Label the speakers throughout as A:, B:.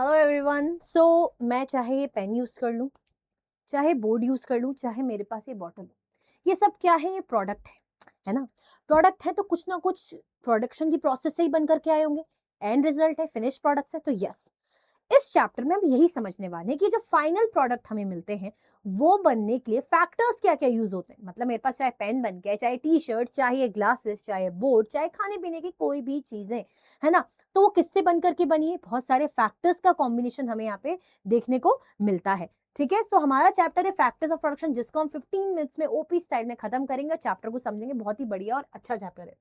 A: Hello everyone. मैं चाहे ये पेन यूज कर लूं, चाहे बोर्ड यूज कर लूं, चाहे मेरे पास ये बॉटल हो, ये सब क्या है? ये प्रोडक्ट है ना? प्रोडक्ट है तो कुछ ना कुछ प्रोडक्शन की प्रोसेस से ही बन करके आए होंगे। एंड रिजल्ट है, फिनिश प्रोडक्ट्स है। तो यस, इस चैप्टर में हम यही समझने वाले हैं कि जो फाइनल प्रोडक्ट हमें मिलते हैं वो बनने के लिए फैक्टर्स क्या क्या यूज होते हैं। मतलब मेरे पास चाहे पेन बन गया, चाहे टी शर्ट, चाहे ग्लासेस, चाहे बोर्ड, चाहे खाने पीने की कोई भी चीजें, है ना? तो वो किससे बन करके बनी है? बहुत सारे फैक्टर्स का कॉम्बिनेशन हमें यहाँ पे देखने को मिलता है। ठीक है, सो हमारा चैप्टर है फैक्टर्स ऑफ प्रोडक्शन, जिसको हम 15 मिनट्स में ओपी स्टाइल में खत्म करेंगे। चैप्टर को समझेंगे, बहुत ही बढ़िया और अच्छा चैप्टर है।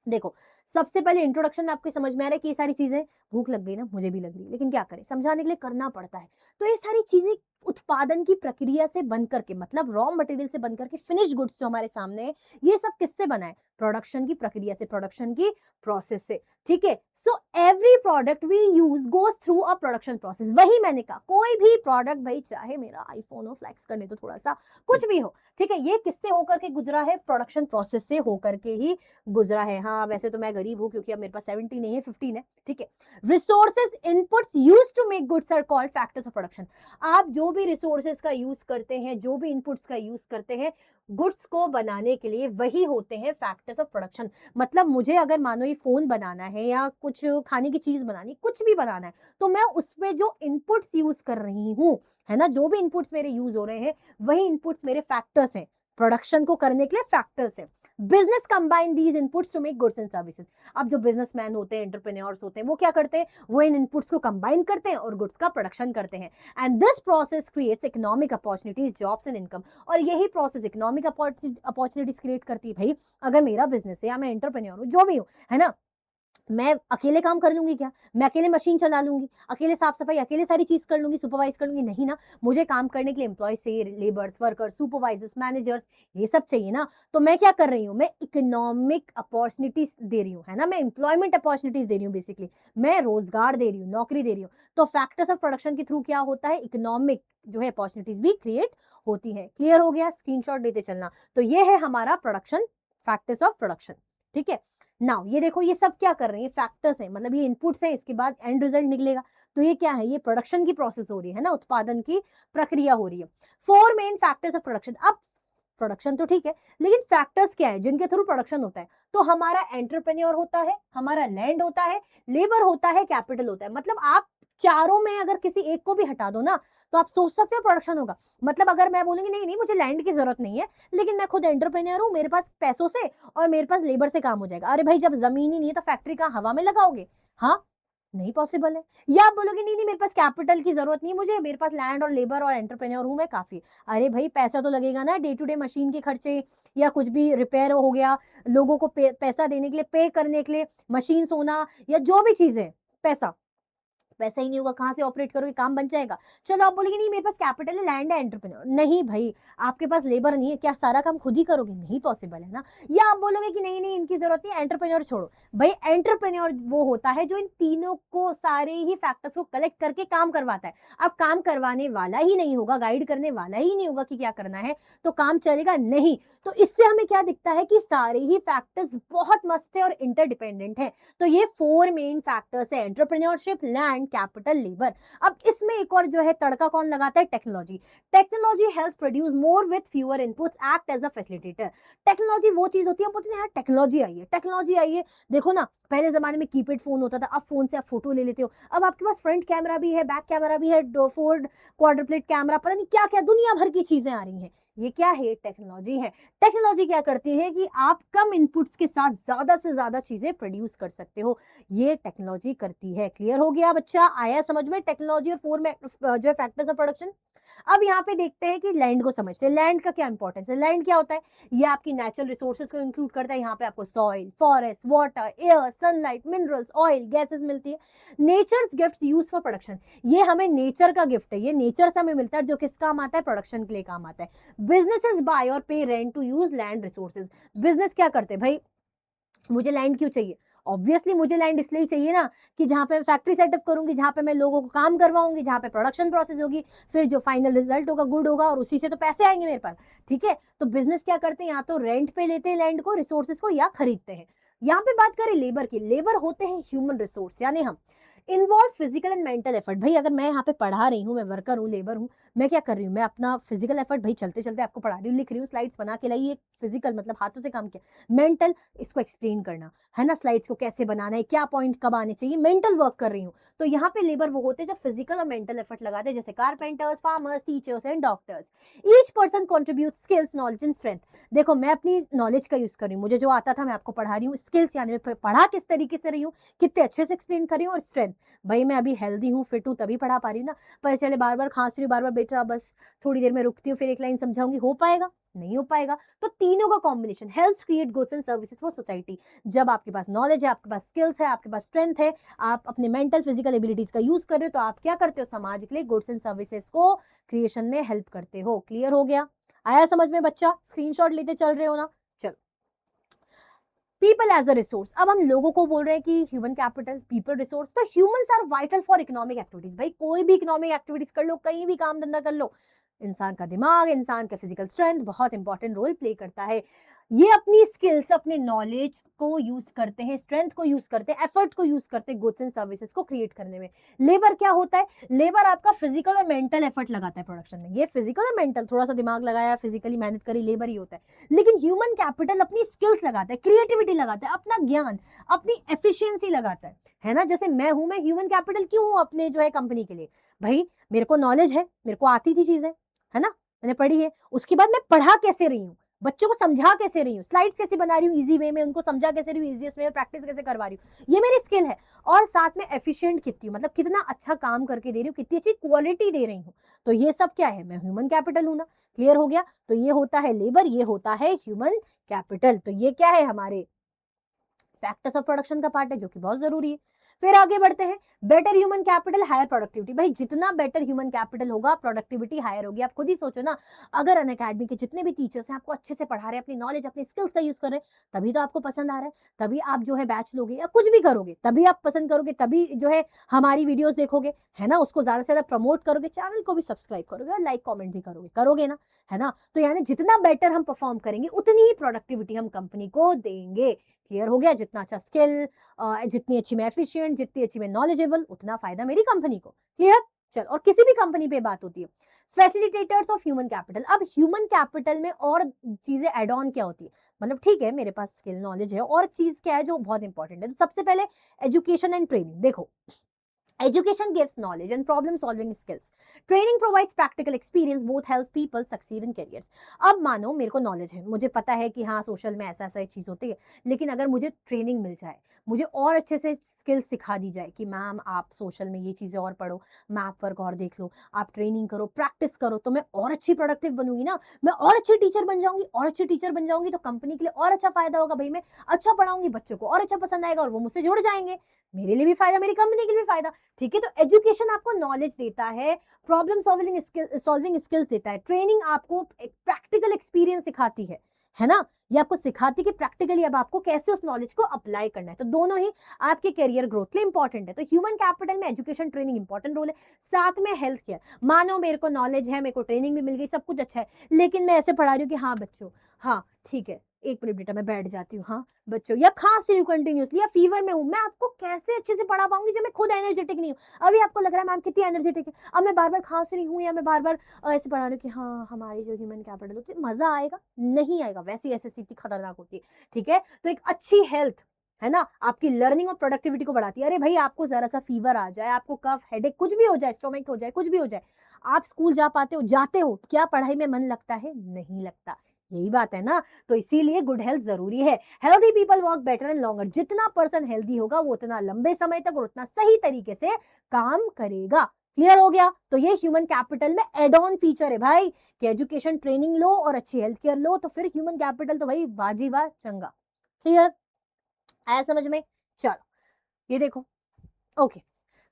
A: देखो, सबसे पहले इंट्रोडक्शन में आपको समझ में आ रहा है कि ये सारी चीजें, भूख लग गई ना, मुझे भी लग रही है, लेकिन क्या करें, समझाने के लिए करना पड़ता है। तो ये सारी चीजें उत्पादन की प्रक्रिया से बन करके, मतलब रॉ मटेरियल से बन करके फिनिश गुड्स जो हमारे सामने है, ये सब किससे बना है? प्रोडक्शन की प्रक्रिया से, प्रोडक्शन की प्रोसेस से। ठीक है, so every product we use goes through a production process. वही मैंने कहा, कोई भी प्रोडक्ट, भाई चाहे मेरा आईफोन हो, फ्लैक्स करने तो थोड़ा सा, कुछ भी हो, ठीक है, ये किससे होकर के गुजरा है? प्रोडक्शन प्रोसेस से होकर के ही गुजरा है। हाँ, वैसे तो मैं गरीब हूं क्योंकि अब मेरे पास 70 नहीं है, 15 है। ठीक है, resources inputs use to make goods are called factors of production. आप जो भी रिसोर्सेज का यूज करते हैं, जो भी इनपुट्स का यूज करते हैं गुड्स को बनाने के लिए, वही होते हैं फैक्टर्स ऑफ प्रोडक्शन। मतलब मुझे अगर मानो ये फोन बनाना है या कुछ खाने की चीज बनानी, कुछ भी बनाना है, तो मैं उसमें जो इनपुट्स यूज कर रही हूँ, है ना, जो भी इनपुट्स मेरे यूज हो रहे हैं, वही इनपुट्स मेरे फैक्टर्स हैं। प्रोडक्शन को करने के लिए फैक्टर्स है। Business combine these inputs to make goods and services. अब जो बिजनेसमैन होते हैं, एंटरप्रेन्योर्स होते हैं, वो क्या करते हैं? वो इन इनपुट्स को कंबाइन करते हैं और गुड्स का प्रोडक्शन करते हैं। And this process creates economic opportunities, jobs and income. और यही प्रोसेस इकोनॉमिक अपॉर्चुनिटीज क्रिएट करती है। भाई अगर मेरा बिजनेस है या मैं एंटरप्रेन्योर हूँ, जो भी हूँ, है ना, मैं अकेले काम कर लूंगी क्या? मैं अकेले मशीन चला लूंगी, अकेले साफ सफाई, अकेले सारी चीज कर लूंगी, सुपरवाइज कर लूंगी? नहीं ना, मुझे काम करने के लिए एम्प्लॉयज चाहिए, लेबर्स, वर्कर्स, सुपरवाइजर्स, मैनेजर्स, ये सब चाहिए ना। तो मैं क्या कर रही हूँ? मैं इकोनॉमिक अपॉर्चुनिटीज दे रही हूँ, है ना, मैं एम्प्लॉयमेंट अपॉर्चुनिटीज दे रही हूँ, बेसिकली मैं रोजगार दे रही हूँ, नौकरी दे रही हूँ। तो फैक्टर्स ऑफ प्रोडक्शन के थ्रू क्या होता है? इकोनॉमिक जो है अपॉर्चुनिटीज भी क्रिएट होती है। क्लियर हो गया? स्क्रीनशॉट देते चलना। तो ये है हमारा प्रोडक्शन, फैक्टर्स ऑफ प्रोडक्शन। ठीक है, नाउ ये देखो, ये सब क्या कर रहे हैं? फैक्टर्स हैं, मतलब ये इनपुट्स हैं, इसके बाद एंड रिजल्ट निकलेगा। तो ये क्या है? ये प्रोडक्शन की प्रोसेस हो रही है ना, उत्पादन की प्रक्रिया हो रही है। Four main factors of production. अब प्रोडक्शन तो ठीक है, लेकिन फैक्टर्स क्या है जिनके थ्रू प्रोडक्शन होता है? तो हमारा एंटरप्रेन्योर होता है, हमारा लैंड होता है, लेबर होता है, कैपिटल होता है। मतलब आप चारों में अगर किसी एक को भी हटा दो ना, तो आप सोच सकते हो प्रोडक्शन होगा। मतलब अगर मैं बोलूंगी नहीं नहीं, मुझे लैंड की जरूरत नहीं है, लेकिन मैं खुद एंटरप्रेन्योर हूं, मेरे पास पैसों से और मेरे पास लेबर से काम हो जाएगा। अरे भाई, जब जमीन ही नहीं है तो फैक्ट्री का हवा में लगाओगे? हाँ, नहीं पॉसिबल है। या आप बोलोगे नहीं नहीं, मेरे पास कैपिटल की जरूरत नहीं है, मुझे मेरे पास लैंड और लेबर और एंटरप्रेन्योर हूं मैं, काफी। अरे भाई, पैसा तो लगेगा ना, डे टू डे मशीन के खर्चे, या कुछ भी रिपेयर हो गया, लोगों को पैसा देने के लिए, पे करने के लिए, मशीन होना, या जो भी चीजें, पैसा, पैसा ही नहीं होगा, कहां से ऑपरेट करोगे? काम बन जाएगा? चलो आप बोलेंगे नहीं, मेरे पास कैपिटल है, लैंड है, एंटरप्रेन्योर। नहीं भाई, आपके पास लेबर नहीं है, क्या सारा काम खुद ही करोगे? नहीं पॉसिबल है ना। या आप बोलोगे कि नहीं नहीं, इनकी जरूरत नहीं, एंटरप्रेन्योर छोड़ो। भाई एंटरप्रेन्योर वो होता है जो इन तीनों को, सारे ही फैक्टर्स को कलेक्ट करके काम करवाता है। अब काम करवाने वाला ही नहीं होगा, गाइड करने वाला ही नहीं होगा कि क्या करना है, तो काम चलेगा नहीं। तो इससे हमें क्या दिखता है कि सारे ही फैक्टर्स बहुत मस्त है और इंटरडिपेंडेंट है। तो ये फोर मेन फैक्टर्स है: एंटरप्रेन्योरशिप, लैंड, कैपिटल, लेबर। अब इसमें एक और जो है तड़का कौन लगाता है? Technology. Technology helps produce more with fewer inputs, act as a facilitator. Technology वो चीज होती है, हम बोलते हैं यार टेक्नोलॉजी आई है, टेक्नोलॉजी आई है। देखो ना, पहले जमाने में कीपैड फोन होता था, अब फोन से आप फोटो ले लेते हो, अब आपके पास फ्रंट कैमरा भी है, बैक कैमरा भी है, फोर्ड क्वाड्रप्लेट कैमरा, पता नहीं क्या क्या दुनिया भर की चीजें आ रही हैं। ये क्या है? टेक्नोलॉजी है। टेक्नोलॉजी क्या करती है कि आप कम इनपुट्स के साथ ज्यादा से ज्यादा चीजें प्रोड्यूस कर सकते हो, ये टेक्नोलॉजी करती है। क्लियर हो गया बच्चा? आया समझ में टेक्नोलॉजी और फोर में जो है फैक्टर्स ऑफ प्रोडक्शन। अब यहाँ पे देखते हैं कि लैंड को समझते हैं। लैंड का क्या इंपॉर्टेंस है? लैंड क्या होता है? ये आपकी नेचुरल रिसोर्सेज को इंक्लूड करता है। यहाँ पे आपको soil, forest, water, air, sunlight, minerals, oil, gases मिलती है। Nature's gifts use for production. ये हमें नेचर का गिफ्ट है, ये नेचर से हमें मिलता है, जो किस काम आता है? प्रोडक्शन के लिए काम आता है। बिजनेसेस बाय और pay rent to use land resources. Business क्या करते हैं? भाई मुझे लैंड क्यों चाहिए? ऑब्वियसली मुझे लैंड इसलिए चाहिए ना कि जहां पे फैक्ट्री सेटअप करूंगी, जहां पे मैं लोगों को काम करवाऊंगी, जहां पे प्रोडक्शन प्रोसेस होगी, फिर जो फाइनल रिजल्ट होगा गुड होगा, और उसी से तो पैसे आएंगे मेरे पास। ठीक है, तो बिजनेस क्या करते हैं? या तो रेंट पे लेते हैं लैंड को, रिसोर्सेज को, या खरीदते हैं। यहां पे बात करें लेबर की, लेबर होते हैं ह्यूमन रिसोर्स, यानी हम involve physical and mental effort. भाई अगर मैं यहाँ पे पढ़ा रही हूँ, मैं वर्कर हूँ, लेबर हूँ, मैं क्या कर रही हूँ, मैं अपना फिजिकल एफर्ट भाई चलते चलते आपको पढ़ा रही हूँ, लिख रही हूँ, स्लाइड्स बना के लाई, फिजिकल मतलब हाथों से काम किया। मेंटल, इसको एक्सप्लेन करना है ना, स्लाइड्स को कैसे बनाना है, क्या पॉइंट कब आने चाहिए, मेंटल वर्क कर रही हूँ। तो यहाँ पे लेबर वो होते हैं जो फिजिकल और मेंटल एफर्ट लगाते हैं, जैसे carpenters, farmers, teachers and doctors. Each person contribute skills, knowledge and strength. देखो मैं अपनी नॉलेज का यूज कर रही हूँ, मुझे जो आता था मैं आपको पढ़ा रही हूँ, स्किल्स यानी मैं पढ़ा किस तरीके से रही हूँ, कितने अच्छे से एक्सप्लेन कर रही हूँ, और स्ट्रेंथ भाई मैं अभी हेल्दी हूँ, फिट हूँ, तभी पढ़ा पा रही हूँ ना। पर चले बार बार खांस रही हूँ, बार बार बेटा बस थोड़ी देर में रुकती हूँ, फिर एक लाइन समझाऊंगी, हो पाएगा? नहीं हो पाएगा। तो तीनों का combination help create goods and services for society. जब आपके पास नॉलेज है, आपके पास स्किल्स है, आपके पास स्ट्रेंथ है, आप अपने मेंटल फिजिकल एबिलिटीज का यूज कर रहे हो, तो आप क्या करते हो, समाज के लिए गुड्स एंड सर्विसेज को क्रिएशन में हेल्प करते हो। क्लियर हो गया? आया समझ में बच्चा? स्क्रीनशॉट लेते चल रहे हो ना? चलो, पीपल एज अ रिसोर्स। अब हम लोगों को बोल रहे हैं कि ह्यूमन कैपिटल, पीपल रिसोर्स। तो humans are vital for economic activities. भाई कोई भी इकोनॉमिक एक्टिविटीज कर लो, कहीं भी काम धंधा कर लो, इंसान का दिमाग, इंसान का फिजिकल स्ट्रेंथ बहुत इंपॉर्टेंट रोल प्ले करता है। ये अपनी स्किल्स, अपने नॉलेज को यूज करते हैं, स्ट्रेंथ को यूज करते हैं, एफर्ट को यूज करते हैं गुड्स एंड सर्विसेज को क्रिएट करने में। लेबर क्या होता है? लेबर आपका फिजिकल और मेंटल एफर्ट लगाता है प्रोडक्शन में। ये फिजिकल और मेंटल, थोड़ा सा दिमाग लगाया, फिजिकली मेहनत करी, लेबर ही होता है। लेकिन ह्यूमन कैपिटल अपनी स्किल्स लगाता है, क्रिएटिविटी लगाता है, अपना ज्ञान, अपनी एफिशिएंसी लगाता है ना। जैसे मैं हूं, मैं ह्यूमन कैपिटल क्यों हूं अपने जो है कंपनी के लिए? भाई मेरे को नॉलेज है, मेरे को आती थी चीजें, है ना, मैंने पढ़ी है। उसके बाद मैं पढ़ा कैसे रही हूँ, बच्चों को समझा कैसे रही हूँ, स्लाइड्स कैसे बना रही हूँ इजी वे में, उनको समझा कैसे रही हूँ इजीएस्ट वे में, प्रैक्टिस कैसे करवा रही हूँ, ये मेरी स्किल है। और साथ में एफिशिएंट कितनी हूँ, मतलब कितना अच्छा काम करके दे रही हूँ, कितनी अच्छी क्वालिटी दे रही हूँ। तो ये सब क्या है? मैं ह्यूमन कैपिटल हूं ना। क्लियर हो गया? तो ये होता है लेबर, ये होता है ह्यूमन कैपिटल। तो ये क्या है? हमारे फैक्टर्स ऑफ प्रोडक्शन का पार्ट है, जो कि बहुत जरूरी है। फिर आगे बढ़ते हैं, better human capital higher productivity. भाई जितना बेटर ह्यूमन कैपिटल होगा, प्रोडक्टिविटी हायर होगी। आप खुद ही सोचो ना, अगर अनअकैडमी के जितने भी टीचर्स हैं आपको अच्छे से पढ़ा रहे हैं, अपनी नॉलेज, अपने स्किल्स का यूज कर रहे हैं, तभी तो आपको पसंद आ रहा है, तभी आप जो है बैच लोगे या कुछ भी करोगे, तभी आप पसंद करोगे, तभी जो है हमारी वीडियोस देखोगे, है ना, उसको ज्यादा से ज्यादा प्रमोट करोगे, चैनल को भी सब्सक्राइब करोगे और लाइक कमेंट भी करोगे ना, है ना। तो यानी जितना बेटर हम परफॉर्म करेंगे, उतनी ही प्रोडक्टिविटी हम कंपनी को देंगे। क्लियर हो गया? जितना अच्छा स्किल, जितनी अच्छी मैं एफिशिएंट, जितनी अच्छी मैं नॉलेजेबल, उतना फायदा मेरी कंपनी को। क्लियर? चल, और किसी भी कंपनी पे बात होती है। Facilitators of human capital. अब ह्यूमन कैपिटल में और चीजें एड ऑन क्या होती है, मतलब ठीक है मेरे पास स्किल नॉलेज है, और चीज क्या है जो बहुत इंपॉर्टेंट है? तो सबसे पहले एजुकेशन एंड ट्रेनिंग। देखो, education gives knowledge and problem solving skills. Training provides practical experience, both helps people succeed in careers. अब मानो मेरे को नॉलेज है, मुझे पता है कि हाँ सोशल में ऐसा ऐसा एक चीज होती है, लेकिन अगर मुझे ट्रेनिंग मिल जाए, मुझे और अच्छे से स्किल्स सिखा दी जाए कि मैम आप सोशल में ये चीजें और पढ़ो, मैप वर्क और देख लो, आप ट्रेनिंग करो, प्रैक्टिस करो, तो मैं और अच्छी प्रोडक्टिव बनूंगी ना, मैं और अच्छी टीचर बन जाऊंगी, और अच्छी टीचर बन जाऊंगी तो कंपनी के लिए और अच्छा फायदा होगा। भाई मैं अच्छा पढ़ाऊंगी, बच्चों को और अच्छा पसंद आएगा और वो मुझसे जुड़ जाएंगे, मेरे लिए भी फायदा, मेरी कंपनी के लिए भी फायदा। ठीक है, तो एजुकेशन आपको नॉलेज देता है, प्रॉब्लम सॉल्विंग स्किल्स देता है, ट्रेनिंग आपको प्रैक्टिकल एक्सपीरियंस सिखाती है ना, ये आपको सिखाती कि प्रैक्टिकली अब आपको कैसे उस नॉलेज को अप्लाई करना है। तो दोनों ही आपके करियर ग्रोथ के लिए इंपॉर्टेंट है। तो ह्यूमन कैपिटल में एजुकेशन ट्रेनिंग इंपॉर्टेंट रोल है, साथ में हेल्थ केयर। मानो मेरे को नॉलेज है, मेरे को ट्रेनिंग भी मिल गई, सब कुछ अच्छा है, लेकिन मैं ऐसे पढ़ा रही हूँ कि हाँ बच्चों, हाँ ठीक है, एक मिनट बेटा मैं बैठ जाती हूँ, हाँ बच्चों, या खांस रही हूँ कंटिन्यूसली, या फीवर में हूं, मैं आपको कैसे अच्छे से पढ़ा पाऊंगी जब मैं खुद एनर्जेटिक नहीं हूँ? अभी आपको लग रहा है मैम कितनी एनर्जेटिक है, अब मैं बार बार खांस रही हूँ या मैं बार बार ऐसे पढ़ा रही हूँ कि हाँ हमारी जो ह्यूमन कैपिटल होती है, मजा आएगा? नहीं आएगा, वैसी ऐसी स्थिति खतरनाक होती है। ठीक है, तो एक अच्छी हेल्थ है ना, आपकी लर्निंग और प्रोडक्टिविटी को बढ़ाती है। अरे भाई आपको जरा सा फीवर आ जाए, आपको कफ, हेडेक, कुछ भी हो जाए, स्टोमक हो जाए, कुछ भी हो जाए, आप स्कूल जा पाते हो, जाते हो क्या? पढ़ाई में मन लगता है? नहीं लगता। यही बात है ना, तो इसीलिए गुड हेल्थ जरूरी है। Healthy people work better and longer. जितना पर्सन हेल्दी होगा वो उतना लंबे समय तक और उतना सही तरीके से काम करेगा। क्लियर हो गया? तो ये ह्यूमन कैपिटल में एड ऑन फीचर है भाई, कि एजुकेशन ट्रेनिंग लो और अच्छी हेल्थ केयर लो, तो फिर ह्यूमन कैपिटल तो भाई बाजी वाह चंगा। क्लियर? आया समझ में? चलो ये देखो, okay,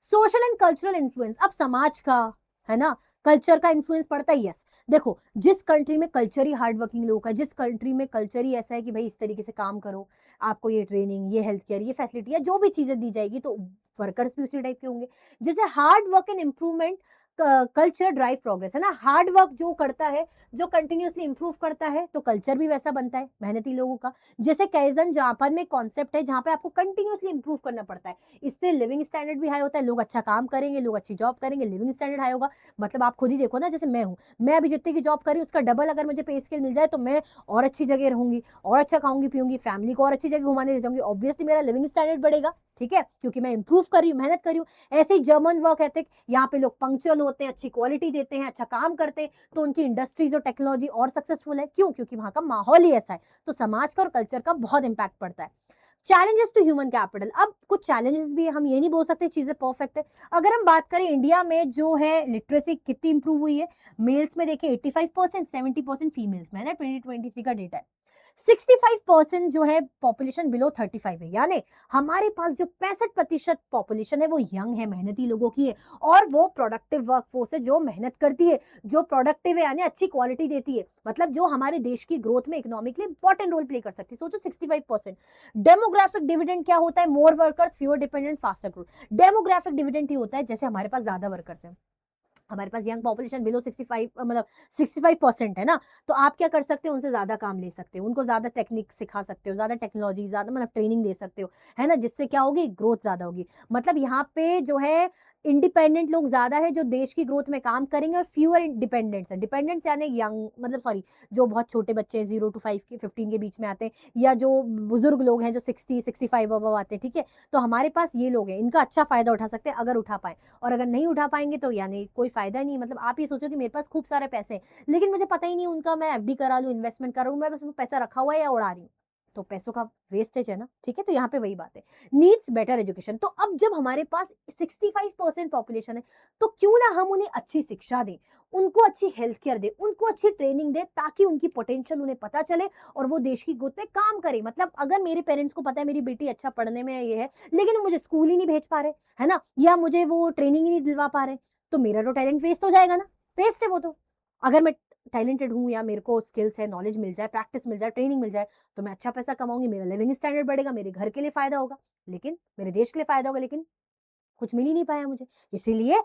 A: social and cultural influence. अब समाज का, है ना, कल्चर का इन्फ्लुएंस पड़ता है। यस, देखो जिस कंट्री में कल्चर ही हार्ड वर्किंग लोग का, जिस कंट्री में कल्चर ही ऐसा है कि भाई इस तरीके से काम करो, आपको ये ट्रेनिंग, ये हेल्थ केयर, ये फैसिलिटी या जो भी चीजें दी जाएगी, तो वर्कर्स भी उसी टाइप के होंगे। जैसे hard work and improvement culture drive progress, है ना, हार्ड वर्क जो करता है, जो कंटिन्यूअसली इंप्रूव करता है, तो कल्चर भी वैसा बनता है मेहनती लोगों का। जैसे काइजन जापान में कॉन्सेप्ट है जहां पे आपको कंटिन्यूअसली इंप्रूव करना पड़ता है, इससे लिविंग स्टैंडर्ड भी हाई होता है, लोग अच्छा काम करेंगे, लोग अच्छी जॉब करेंगे, लिविंग स्टैंडर्ड हाई होगा। मतलब आप खुद ही देखो ना, जैसे मैं हूँ, मैं अभी जितने की जॉब करी उसका डबल अगर मुझे पे स्केल मिल जाए तो मैं और अच्छी जगह रहूंगी, और अच्छा खाऊंगी पीऊंगी, फैमिली को और अच्छी जगह घुमाने ले जाऊंगी, ऑब्वियसली मेरा लिविंग स्टैंडर्ड बढ़ेगा, ठीक है, क्योंकि मैं इंप्रूव कर रही हूँ, मेहनत कर रही हूँ। ऐसे ही जर्मन वर्क एथिक, यहाँ पे लोग पंक्चुअल होते हैं, अच्छी क्वालिटी देते हैं, अच्छा काम करते हैं, तो उनकी इंडस्ट्रीज और टेक्नोलॉजी और सक्सेसफुल है। क्यों? क्योंकि वहां का माहौल ही ऐसा है। तो समाज का और कल्चर का बहुत इंपैक्ट पड़ता है। चैलेंजेस टू ह्यूमन कैपिटल, अब कुछ चैलेंजेस भी है, हम ये नहीं बोल सकते चीजें परफेक्ट है। अगर हम बात करें इंडिया में जो है लिटरेसी कितनी इंप्रूव हुई है, मेल्स में देखिए 85%, 70% फीमेल्स में, है ना, 2023 का डेटा है। 65% जो है पॉपुलेशन बिलो 35 है, यानी हमारे पास जो 65% पॉपुलेशन है वो यंग है, मेहनती लोगों की है, और वो प्रोडक्टिव वर्कफोर्स है जो मेहनत करती है, जो प्रोडक्टिव है, यानी अच्छी क्वालिटी देती है, मतलब जो हमारे देश की ग्रोथ में इकोनॉमिकली इंपॉर्टेंट रोल प्ले कर सकती है। सोचो 65%। डेमोग्राफिक डिविडेंड क्या होता है? More workers, fewer dependent, faster growth. Demographic dividend ही होता है जैसे हमारे पास ज्यादा वर्कर्स हैं, हमारे पास यंग पॉपुलेशन बिलो 65, मतलब 65% है ना, तो आप क्या कर सकते हो? उनसे ज्यादा काम ले सकते हो, उनको ज्यादा टेक्निक सिखा सकते हो, ज्यादा टेक्नोलॉजी, ज्यादा मतलब ट्रेनिंग दे सकते हो, है ना, जिससे क्या होगी? ग्रोथ ज्यादा होगी। मतलब यहाँ पे जो है इंडिपेंडेंट लोग ज्यादा है जो देश की ग्रोथ में काम करेंगे, और फ्यूअर डिपेंडेंट्स है। डिपेंडेंट्स यानी यंग, मतलब सॉरी, जो बहुत छोटे बच्चे हैं 0 to 15 के बीच में आते हैं, या जो बुजुर्ग लोग हैं जो 60-65 अब आते हैं, ठीक है, तो हमारे पास ये लोग हैं, इनका अच्छा फायदा उठा सकते हैं अगर उठा पाए, और अगर नहीं उठा पाएंगे तो यानी कोई फायदा नहीं। मतलब आप ये सोचो कि मेरे पास खूब सारे पैसे हैं लेकिन मुझे पता ही नहीं उनका मैं एफडी करा लूं, इन्वेस्टमेंट करूं, मैं बस पैसा रखा हुआ है या उड़ा रही हूँ, तो पैसों का वेस्टेज है ना, ठीक है। तो यहाँ पे वही बात है, नीड्स बेटर एजुकेशन। तो अब जब हमारे पास 65% पॉपुलेशन है, तो क्यों ना हम उन्हें अच्छी शिक्षा दें, उनको अच्छी हेल्थ केयर दे, उनको अच्छी ट्रेनिंग दे, ताकि उनकी पोटेंशियल उन्हें पता चले और वो देश की ग्रोथ में काम करे। मतलब अगर मेरे पेरेंट्स को पता है मेरी बेटी अच्छा पढ़ने में ये है, लेकिन वो मुझे स्कूल ही नहीं भेज पा रहे, है ना, या मुझे वो ट्रेनिंग ही नहीं दिलवा पा रहे, तो मेरा तो टैलेंट वेस्ट हो जाएगा ना, वेस्ट है वो तो। अगर मैं टैलेंटेड हूँ या मेरे को स्किल्स है, नॉलेज मिल जाए, प्रैक्टिस मिल जाए, ट्रेनिंग मिल जाए, तो मैं अच्छा पैसा कमाऊंगी, मेरा लिविंग स्टैंडर्ड बढ़ेगा, मेरे घर के लिए फायदा होगा, लेकिन मेरे देश के लिए फायदा होगा, लेकिन कुछ मिल ही नहीं पाया मुझे। इसीलिए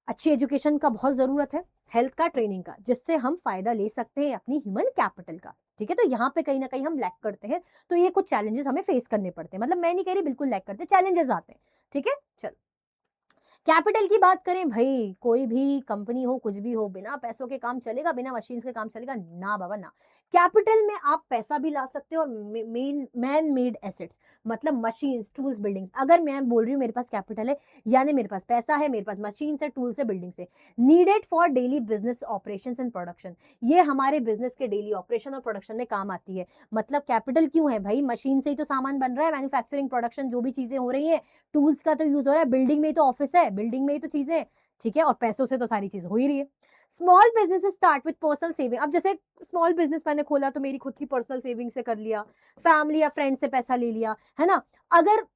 A: अच्छी एजुकेशन का बहुत जरूरत है, हेल्थ का, ट्रेनिंग का, जिससे हम फायदा ले सकते हैं अपनी ह्यूमन कैपिटल का, ठीक है। तो यहाँ पे कहीं ना कहीं हम लैक करते हैं, तो ये कुछ चैलेंजेस हमें फेस करने पड़ते हैं। मतलब मैं नहीं कह रही बिल्कुल लैक करते, चैलेंजेस आते हैं, ठीक है। चलो, कैपिटल की बात करें भाई, कोई भी कंपनी हो, कुछ भी हो, बिना पैसों के काम चलेगा? बिना मशीन्स के काम चलेगा? ना बाबा ना। कैपिटल में आप पैसा भी ला सकते हो, और मेन मैन मेड एसेट्स, मतलब मशीन्स, टूल्स, बिल्डिंग्स। अगर मैं बोल रही हूँ मेरे पास कैपिटल है, यानी मेरे पास पैसा है, मेरे पास मशीन्स है, टूल्स है, बिल्डिंग्स है, needed for daily business operations and production, ये हमारे बिजनेस के डेली ऑपरेशन और प्रोडक्शन में काम आती है। मतलब कैपिटल क्यों है भाई? मशीन से ही तो सामान बन रहा है, मैन्युफैक्चरिंग, प्रोडक्शन, जो भी चीजें हो रही है, टूल्स का तो यूज हो रहा है, बिल्डिंग में ही तो ऑफिस है, बिल्डिंग में ही तो चीजें हैं, ठीक है, और पैसों से तो सारी चीज हो ही रही है। Small business start with personal saving. अब जैसे स्मॉल बिजनेस मैंने खोला तो मेरी खुद की पर्सनल सेविंग से कर लिया, फैमिली या फ्रेंड से पैसा ले लिया, है ना। अगर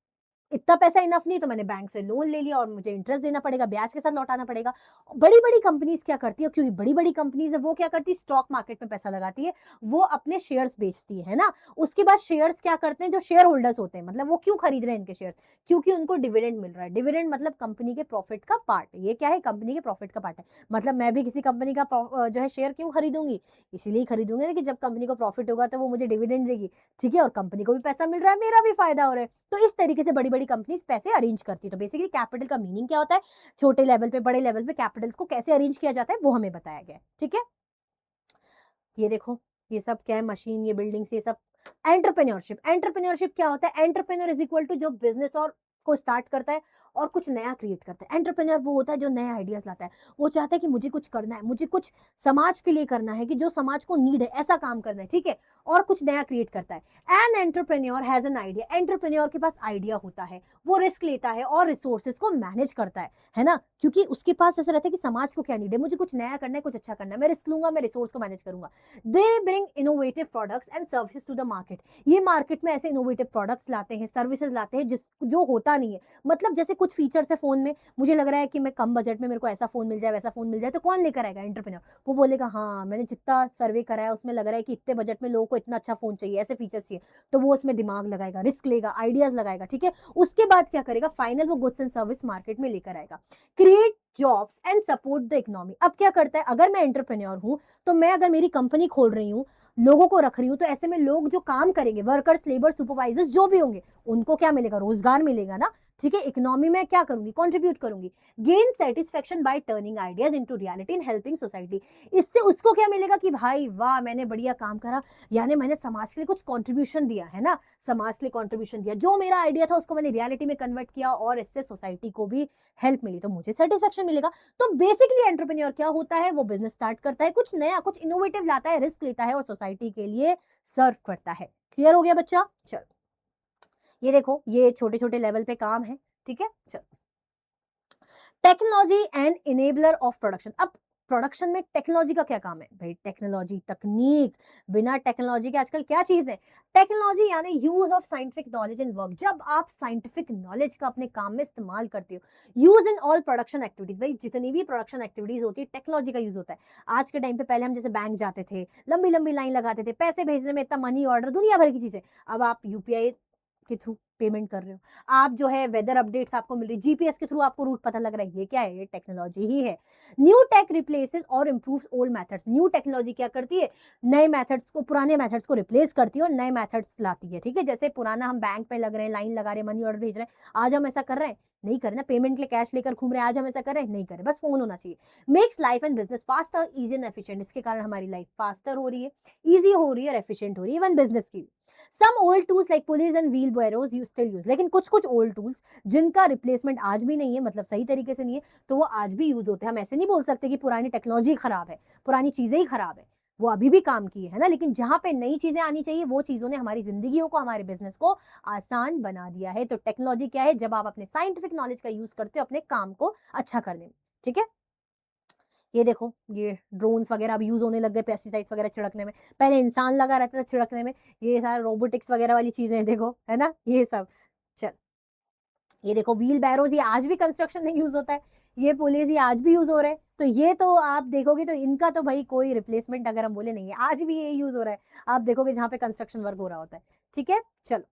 A: इतना पैसा इनफ नहीं तो मैंने बैंक से लोन ले लिया और मुझे इंटरेस्ट देना पड़ेगा, ब्याज के साथ लौटाना पड़ेगा। बड़ी बड़ी कंपनीज क्या करती है, क्योंकि बड़ी बड़ी कंपनीज है, वो क्या करती है? स्टॉक मार्केट में पैसा लगाती है, वो अपने शेयर्स बेचती है ना। उसके बाद शेयर्स क्या करते हैं, जो शेयर होल्डर्स होते हैं, मतलब वो क्यों खरीद रहे हैं इनके शेयर्स? क्योंकि उनको डिविडेंड मिल रहा है। डिविडेंड मतलब कंपनी के प्रॉफिट का पार्ट, ये क्या है? कंपनी के प्रॉफिट का पार्ट है। मतलब मैं भी किसी कंपनी का जो है शेयर क्यों खरीदूंगी? इसीलिए खरीदूंगी कि जब कंपनी को प्रॉफिट होगा तो वो मुझे डिविडेंड देगी, ठीक है, और कंपनी को भी पैसा मिल रहा है, मेरा भी फायदा हो रहा है। तो इस तरीके से बड़ी बड़ी कंपनीज पैसे अरेंज करती है। तो बेसिकली कैपिटल का मीनिंग क्या होता है, छोटे लेवल पे, बड़े लेवल पे कैपिटल्स को कैसे अरेंज किया जाता है, वो हमें बताया गया है, ठीक है। ये देखो, ये सब क्या है? मशीन, ये बिल्डिंग्स, ये सब एंटरप्रेन्योरशिप। एंटरप्रेन्योरशिप क्या होता है? एंटरप्रेन्योर इज इक्वल टू जो बिजनेस और को स्टार्ट करता है और कुछ नया क्रिएट करता है। एंटरप्रेन्योर वो होता है जो नए आइडियाज लाता है, वो चाहता है कि मुझे कुछ करना है, मुझे कुछ समाज के लिए करना है, कि जो समाज को नीड है ऐसा काम करना है, ठीक है, और कुछ नया क्रिएट करता है। An entrepreneur has an idea. Entrepreneur के पास आइडिया होता है, वो रिस्क लेता है और रिसोर्सेज को मैनेज करता है ना, क्योंकि उसके पास ऐसा रहता है कि समाज को क्या नीड है, मुझे कुछ नया करना है, कुछ अच्छा करना है, मैं रिस्क लूंगा, मैं रिसोर्स को मैनेज करूंगा। They bring innovative products and services to the market. ये मार्केट में ऐसे इनोवेटिव प्रोडक्ट्स लाते हैं, सर्विसेज लाते हैं जिस जो होता नहीं है। मतलब जैसे कुछ फीचर्स है फोन में, मुझे लग रहा है कि मैं कम बजट में मेरे को ऐसा फोन मिल जाए, वैसा फोन मिल जाए, तो कौन लेकर आएगा? एंटरप्रेन्योर। वो बोलेगा हाँ, मैंने जितना सर्वे करा है उसमें लग रहा है कि इतने बजट में लोगों को इतना अच्छा फोन चाहिए, ऐसे फीचर्स चाहिए, तो वो उसमें दिमाग लगाएगा, रिस्क लेगा, आइडियाज लगाएगा, ठीक है। उसके बाद क्या करेगा, फाइनल वो गुड्स एंड सर्विस मार्केट में लेकर आएगा, create jobs and support the economy. अब क्या करता है, अगर मैं एंटरप्रेन्योर हूं तो मैं अगर मेरी कंपनी खोल रही हूँ, लोगों को रख रही हूँ, तो ऐसे में लोग जो काम करेंगे, वर्कर्स, लेबर, सुपरवाइजर्स जो भी होंगे, उनको क्या मिलेगा, रोजगार मिलेगा ना, ठीक है। इकोनॉमी में क्या करूंगी, कंट्रीब्यूट करूंगी। Gain satisfaction bye turning ideas into reality in helping society. इससे उसको क्या मिलेगा कि भाई वाह, मैंने बढ़िया काम करा, यानी मैंने समाज के लिए कुछ कंट्रीब्यूशन दिया है ना, समाज के लिए कंट्रीब्यूशन दिया, जो मेरा आइडिया था उसको मैंने रियलिटी में कन्वर्ट किया और इससे सोसाइटी को भी हेल्प मिली, तो मुझे सेटिस्फेक्शन मिलेगा। तो बेसिकली एंटरप्रेन्योर क्या होता है, वो बिजनेस स्टार्ट करता है, कुछ नया, कुछ इनोवेटिव लाता है, रिस्क लेता है और सोसाइटी के लिए सर्व करता है। क्लियर हो गया बच्चा? चलो, ये देखो, ये छोटे छोटे लेवल पे काम है, ठीक है। चलो, technology and enabler of production. अब प्रोडक्शन में टेक्नोलॉजी का क्या काम है भाई, टेक्नोलॉजी, तकनीक, बिना टेक्नोलॉजी के आजकल क्या चीज है, टेक्नोलॉजी यानी use of scientific knowledge in work. जब आप साइंटिफिक नॉलेज का अपने काम में इस्तेमाल करते हो, use in all production activities, भाई जितनी भी प्रोडक्शन एक्टिविटीज होती है, टेक्नोलॉजी का यूज होता है। आज के टाइम पे पहले हम जैसे बैंक जाते थे, लंबी लंबी लाइन लगाते थे, पैसे भेजने में इतना मनी ऑर्डर, दुनिया भर की चीजें, अब आप यूपीआई के थ्रू पेमेंट कर रहे हो, आप जो है वेदर अपडेट्स आपको मिल रही, जीपीएस के थ्रू आपको रूट पता लग रहा है, ये क्या है, ये टेक्नोलॉजी ही है। न्यू टेक रिप्लेसेस और improves old methods. New technology क्या करती है, नए मेथड्स को, पुराने मेथड्स को रिप्लेस करती है और नए मेथड्स लाती है, ठीक है। जैसे पुराना हम बैंक में लग रहे हैं, लाइन लगा रहे हैं, मनी ऑर्डर भेज रहे हैं, आज हम ऐसा कर रहे हैं, नहीं करें ना, पेमेंट के लिए कैश लेकर घूम रहे हैं, आज हम ऐसा कर रहे हैं, नहीं करें, बस फोन होना चाहिए। Makes life and business faster, easy and efficient. इसके कारण हमारी लाइफ फास्टर हो रही है, इजी हो रही है और एफिशिएंट हो रही है, इवन बिजनेस की। Some old tools like pulleys and wheelbarrows you still use. लेकिन कुछ कुछ ओल्ड टूल्स जिनका रिप्लेसमेंट आज भी नहीं है, मतलब सही तरीके से नहीं है, तो वो आज भी यूज होते हैं। हम ऐसे नहीं बोल सकते कि पुरानी टेक्नोलॉजी खराब है, पुरानी चीजें ही खराब है, वो अभी भी काम की है ना। लेकिन जहां पे नई चीजें आनी चाहिए, वो चीजों ने हमारी जिंदगियों को, हमारे बिजनेस को आसान बना दिया है। तो टेक्नोलॉजी क्या है, जब आप अपने साइंटिफिक नॉलेज का यूज करते हो अपने काम को अच्छा करने में, ठीक है। ये देखो, ये ड्रोन्स वगैरह अब यूज होने लग गए पेस्टिसाइड्स वगैरह छिड़कने में, पहले इंसान लगा रहता था छिड़कने में, ये सारा रोबोटिक्स वगैरह वाली चीजें देखो, है ना, ये सब। चल, ये देखो व्हील बैरोज, ये आज भी कंस्ट्रक्शन में यूज होता है, ये पुलिस ये आज भी यूज हो रहे हैं। तो ये तो आप देखोगे तो इनका तो भाई कोई रिप्लेसमेंट अगर हम बोले नहीं है, आज भी ये यूज हो रहा है, आप देखोगे जहां पे कंस्ट्रक्शन वर्क हो रहा होता है, ठीक है। चलो,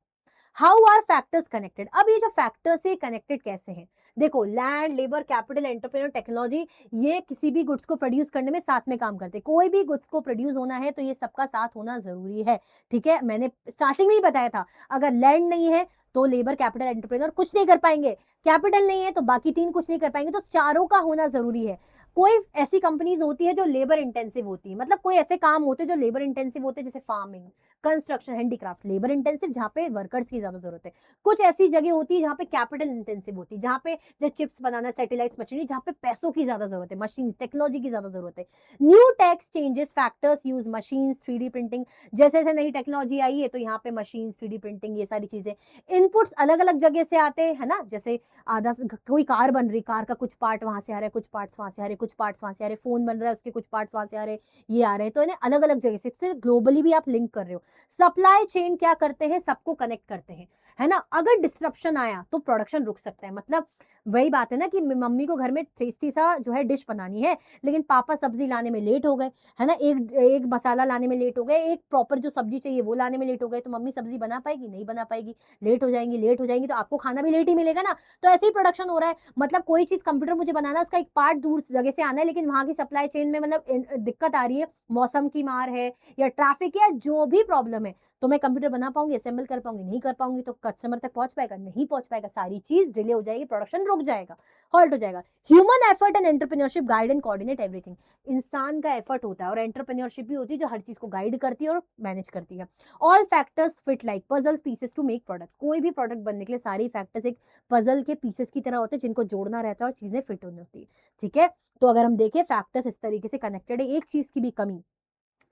A: हाउ आर फैक्टर्स कनेक्टेड। अब ये जो फैक्टर्स है कनेक्टेड कैसे हैं, देखो, land, labour, capital, entrepreneur, technology, ये किसी भी गुड्स को प्रोड्यूस करने में साथ में काम करते हैं। कोई भी गुड्स को प्रोड्यूस होना है तो ये सबका साथ होना जरूरी है, ठीक है। मैंने स्टार्टिंग में ही बताया था, अगर लैंड नहीं है तो लेबर, कैपिटल, एंटरप्रेन्योर कुछ नहीं कर पाएंगे, कैपिटल नहीं है तो बाकी तीन कुछ नहीं कर पाएंगे, तो चारों का होना जरूरी है। कोई ऐसी कंपनीज होती है जो लेबर इंटेंसिव होती है, मतलब कोई ऐसे काम होते हैं जो लेबर इंटेंसिव होते हैं, जैसे farming, construction, handicraft, labour intensive, जहाँ पे वर्कर्स की ज्यादा जरूरत है। कुछ ऐसी जगह होती है जहाँ पे कैपिटल इंटेंसिव होती है, जहाँ पे जैसे चिप्स बनाना, सैटेलाइट्स, मशीनरी, जहाँ पे पैसों की ज्यादा जरूरत है, मशीन, टेक्नोलॉजी की ज्यादा जरूरत है। New techs changes factors use machine, 3D printing, जैसे जैसे नई टेक्नोलॉजी आई है तो यहाँ पे मशीन, 3D प्रिंटिंग, ये सारी चीजें, इनपुट्स अलग अलग जगह से आते हैं, है ना। जैसे आधा कोई कार बन रही, कार का कुछ पार्ट वहां से आ रहा है, कुछ पार्ट्स वहां से आ रहे, कुछ पार्ट्स वहां से आ रहे, फोन बन रहा है उसके कुछ पार्ट्स वहां से आ रहे, ये आ रहे हैं, तो इन्हें अलग अलग जगह से ग्लोबली भी आप लिंक कर रहे हो। सप्लाई चेन क्या करते हैं, सबको कनेक्ट करते हैं, है ना। अगर डिस्ट्रप्शन आया तो प्रोडक्शन रुक सकता है, मतलब वही बात है ना कि मम्मी को घर में टेस्टी सा जो है डिश बनानी है, लेकिन पापा सब्जी लाने में लेट हो गए, है ना, एक एक मसाला लाने में लेट हो गए, एक प्रॉपर जो सब्जी चाहिए वो लाने में लेट हो गए, तो मम्मी सब्जी बना पाएगी, नहीं बना पाएगी, लेट हो जाएंगी, लेट हो जाएंगी, तो आपको खाना भी लेट ही मिलेगा ना। तो ऐसे ही प्रोडक्शन हो रहा है, मतलब कोई चीज कंप्यूटर मुझे बनाना है, उसका एक पार्ट दूर जगह से आना है, लेकिन वहां की सप्लाई चेन में मतलब दिक्कत आ रही है, मौसम की मार है या ट्रैफिक या जो भी प्रॉब्लम है, तो मैं कंप्यूटर बना पाऊंगी, असेंबल कर पाऊंगी, नहीं कर पाऊंगी, तो कस्टमर तक पहुंच पाएगा, नहीं पहुंच पाएगा, सारी चीज डिले हो जाएगी, प्रोडक्शन रुक जाएगा, हॉल्ट हो जाएगा। Human effort and entrepreneurship guide and coordinate everything. इंसान का एफर्ट होता है और एंटरप्रेन्योरशिप भी होती है जो हर चीज को गाइड करती है और मैनेज करती है। All factors fit like puzzles pieces to make products. कोई भी प्रोडक्ट बनने के लिए सारे फैक्टर्स एक पजल के पीसेस की तरह होते हैं जिनको जोड़ना रहता है और चीजें फिट होनी होती है, ठीक है। तो अगर हम देखें फैक्टर्स इस तरीके से कनेक्टेड है, एक चीज की भी कमी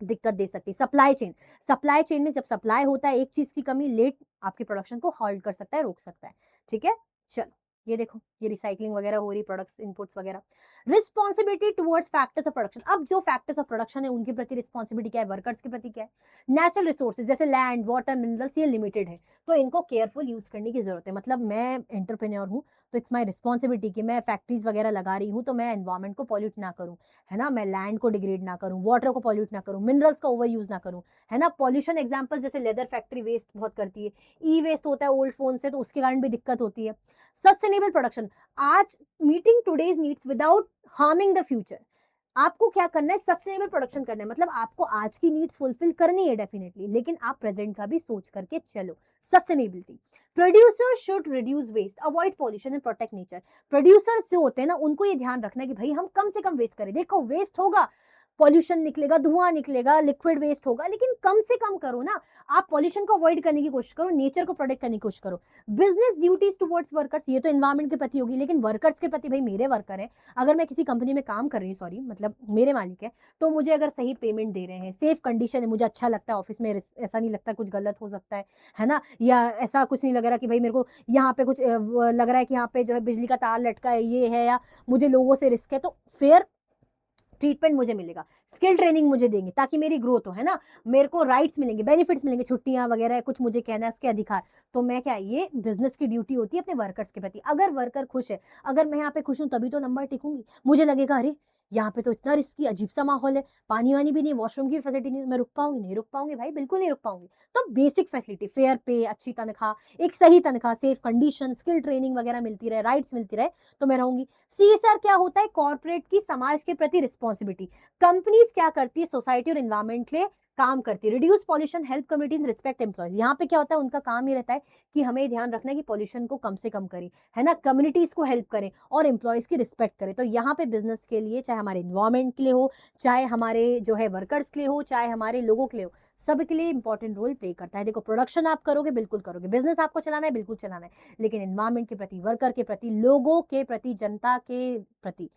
A: दिक्कत दे सकती है। सप्लाई चेन, सप्लाई चेन में जब सप्लाई होता है एक चीज की कमी, लेट आपके प्रोडक्शन को हॉल्ट कर सकता है, रोक सकता है, ठीक है। चलो, ये देखो, ये रिसाइकलिंग वगैरह हो रही, प्रोडक्ट्स इनपुट्स वगैरह। Responsibility towards factors of production, अब जो फैक्टर्स ऑफ प्रोडक्शन है उनके प्रति रिस्पॉन्सिबिलिटी क्या है, वर्कर्स के प्रति क्या है। नेचुरल रिसोर्सेज जैसे लैंड, वाटर, मिनरल्स, ये लिमिटेड है, तो इनको केयरफुल यूज करने की जरूरत है। मतलब मैं एंटरप्रेन्योर हूँ, तो इट्स माई रिस्पॉन्सिबिलिटी कि मैं फैक्ट्रीज वगैरह लगा रही हूँ तो मैं एनवायरमेंट को पॉल्यूट ना करूँ, है ना, मैं लैंड को डिग्रेड ना करूँ, वाटर को पॉल्यूट ना करूँ, मिनरल्स का ओवर यूज ना करूँ, है ना। पॉल्यूशन एग्जाम्पल जैसे लेदर फैक्ट्री वेस्ट बहुत करती है, ई वेस्ट होता है ओल्ड फोन से, तो उसके कारण भी दिक्कत होती है। सस्टेनेबल प्रोडक्शन, आज meeting today's needs without harming the future. आपको क्या करना है, सस्टेनेबल प्रोडक्शन करना है, मतलब आपको आज की नीड्स फुलफिल करनी है डेफिनेटली, लेकिन आप प्रेजेंट का भी सोच करके चलो। Sustainability, producer should reduce waste, avoid pollution and protect nature. Producers जो होते हैं ना, उनको ये ध्यान रखना है कि भाई हम कम से कम वेस्ट करें। देखो वेस्ट होगा, पॉल्यूशन निकलेगा, धुआं निकलेगा, लिक्विड वेस्ट होगा, लेकिन कम से कम करो ना। आप पॉल्यूशन को अवॉइड करने की कोशिश करो, नेचर को प्रोटेक्ट करने की कोशिश करो। बिजनेस ड्यूटीज टुवर्ड्स वर्कर्स, ये तो एनवायरमेंट के प्रति होगी, लेकिन वर्कर्स के प्रति, भाई मेरे वर्कर हैं, अगर मैं किसी कंपनी में काम कर रही हूँ, सॉरी मतलब मेरे मालिक है, तो मुझे अगर सही पेमेंट दे रहे हैं, सेफ कंडीशन है, मुझे अच्छा लगता है ऑफिस में, ऐसा नहीं लगता कुछ गलत हो सकता है ना, या ऐसा कुछ नहीं लग रहा कि भाई मेरे को यहाँ पे कुछ लग रहा है कि यहाँ पे जो है बिजली का तार लटका है, ये है, या मुझे लोगों से रिस्क है, तो फेयर ट्रीटमेंट मुझे मिलेगा, स्किल ट्रेनिंग मुझे देंगे ताकि मेरी ग्रोथ हो, है ना, मेरे को राइट्स मिलेंगे, बेनिफिट्स मिलेंगे, छुट्टियां वगैरह, कुछ मुझे कहना है उसके अधिकार। तो मैं क्या, ये बिजनेस की ड्यूटी होती है अपने वर्कर्स के प्रति। अगर वर्कर खुश है, अगर मैं यहाँ पे खुश हूँ, तभी तो नंबर टिकूंगी। मुझे लगेगा अरे यहाँ पे तो इतना रिस्की अजीब सा माहौल है, पानी वानी भी नहीं, वॉशरूम की फैसिलिटी नहीं, मैं रुक पाऊंगी, नहीं रुक पाऊंगी भाई, बिल्कुल नहीं रुक पाऊंगी। तो बेसिक फैसिलिटी, फेयर पे, अच्छी तनख्वाह, एक सही तनख्वाह, सेफ कंडीशन, स्किल ट्रेनिंग वगैरह मिलती रहे, राइट्स मिलती रहे, तो मैं रहूंगी। सीएसआर क्या होता है, कॉर्पोरेट की समाज के प्रति रिस्पॉन्सिबिलिटी। कंपनीज क्या करती है, सोसाइटी और एनवायरमेंट के लिए काम करती है। Reduce pollution, help communities, respect employees. यहाँ पे क्या होता है, उनका काम ही रहता है कि हमें ध्यान रखना है कि पॉल्यूशन को कम से कम करें, है ना, कम्युनिटीज को हेल्प करें और एम्प्लॉयज की रिस्पेक्ट करें। तो यहाँ पे बिजनेस के लिए, चाहे हमारे एनवायरमेंट के लिए हो, चाहे हमारे जो है वर्कर्स के लिए हो, चाहे हमारे लोगों के लिए हो, सबके लिए इंपॉर्टेंट रोल प्ले करता है। देखो प्रोडक्शन आप करोगे, बिल्कुल करोगे, बिजनेस आपको चलाना है, बिल्कुल चलाना है, लेकिन एनवायरमेंट के प्रति, वर्कर के प्रति, लोगों के प्रति, जनता के प्रति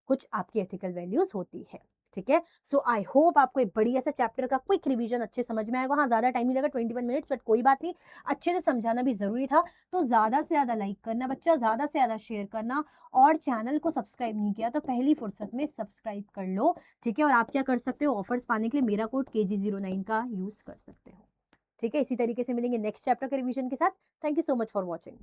A: कुछ आपकी एथिकल वैल्यूज होती है। ठीक है, सो आई होप आपको एक बढ़िया सा चैप्टर का क्विक रिवीजन अच्छे समझ में आएगा। हाँ ज्यादा टाइम नहीं लगा, 21 मिनट्स, बट कोई बात नहीं, अच्छे से समझाना भी जरूरी था। तो ज्यादा से ज्यादा लाइक करना बच्चा, ज्यादा से ज्यादा शेयर करना, और चैनल को सब्सक्राइब नहीं किया तो पहली फुर्सत में सब्सक्राइब कर लो। ठीक है, और आप क्या कर सकते हो, ऑफर्स पाने के लिए मेरा कोड KG09 का यूज कर सकते हो। ठीक है, इसी तरीके से मिलेंगे नेक्स्ट चैप्टर के रिवीजन के साथ। Thank you so much for watching.